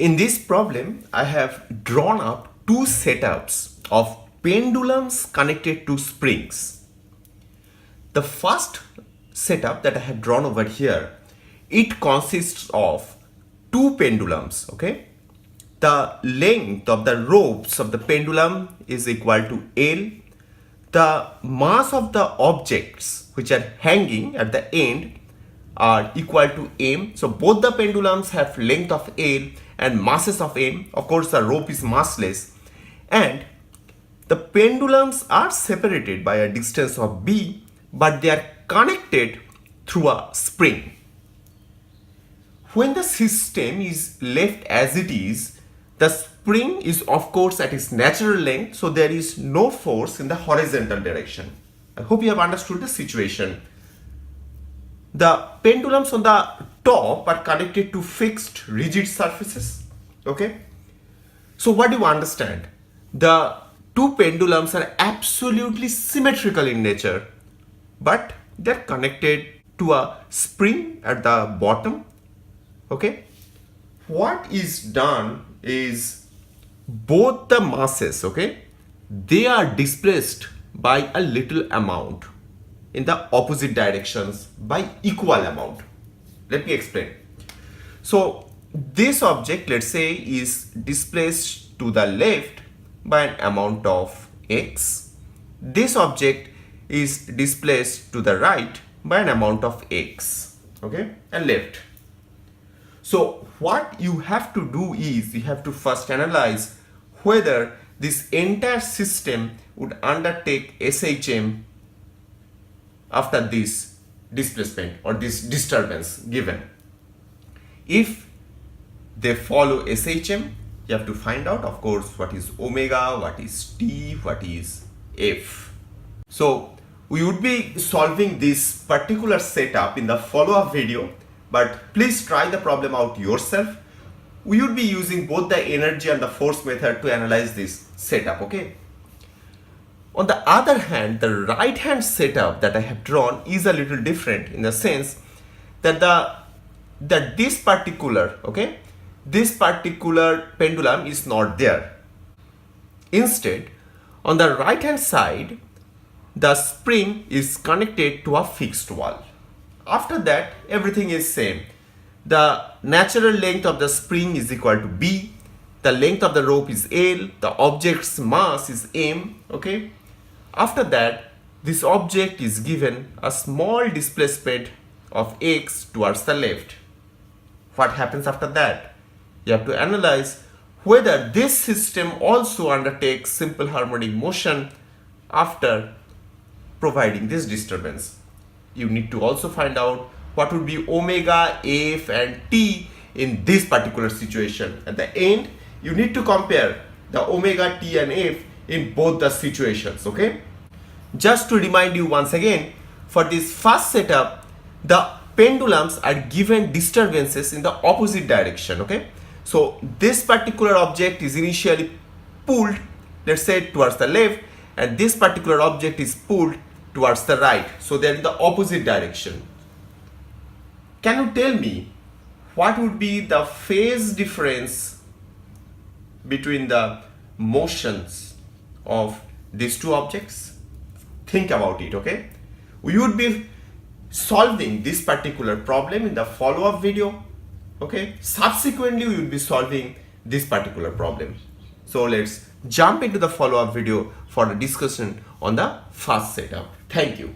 In this problem, I have drawn up two setups of pendulums connected to springs. The first setup that I have drawn over here, it consists of two pendulums, okay? The length of the ropes of the pendulum is equal to L. The mass of the objects which are hanging at the end are equal to M. So both the pendulums have length of L and masses of M. Of course, the rope is massless. And the pendulums are separated by a distance of B, but they are connected through a spring. When the system is left as it is, the spring is of course at its natural length, so there is no force in the horizontal direction. I hope you have understood the situation. The pendulums on the top are connected to fixed rigid surfaces. Okay. So what do you understand? The two pendulums are absolutely symmetrical in nature, but they're connected to a spring at the bottom. Okay. What is done is both the masses, okay, they are displaced by a little amount in the opposite directions by equal amount. Let me explain. So this object, let's say, is displaced to the left by an amount of x. This object is displaced to the right by an amount of x, okay, and left. So what you have to do is you have to first analyze whether this entire system would undertake SHM after this displacement or this disturbance given. If they follow SHM, you have to find out, of course, what is omega, what is T, what is F. So we would be solving this particular setup in the follow-up video, but please try the problem out yourself. We would be using both the energy and the force method to analyze this setup, okay? On the other hand, the right hand setup that I have drawn is a little different in the sense that this particular pendulum is not there. Instead, on the right hand side, the spring is connected to a fixed wall. After that, everything is same. The natural length of the spring is equal to B. The length of the rope is L. The object's mass is M. Okay. After that, this object is given a small displacement of x towards the left. What happens after that? You have to analyze whether this system also undertakes simple harmonic motion after providing this disturbance. You need to also find out what would be omega, F and T in this particular situation. At the end, you need to compare the omega, T and F in both the situations, okay? Just to remind you once again, for this first setup, the pendulums are given disturbances in the opposite direction, okay? So this particular object is initially pulled, let's say, towards the left, and this particular object is pulled towards the right. So they're in the opposite direction. Can you tell me what would be the phase difference between the motions of these two objects? Think about it, okay? We would be solving this particular problem in the follow-up video, okay? Subsequently, we will be solving this particular problem. So let's jump into the follow-up video for a discussion on the first setup. Thank you.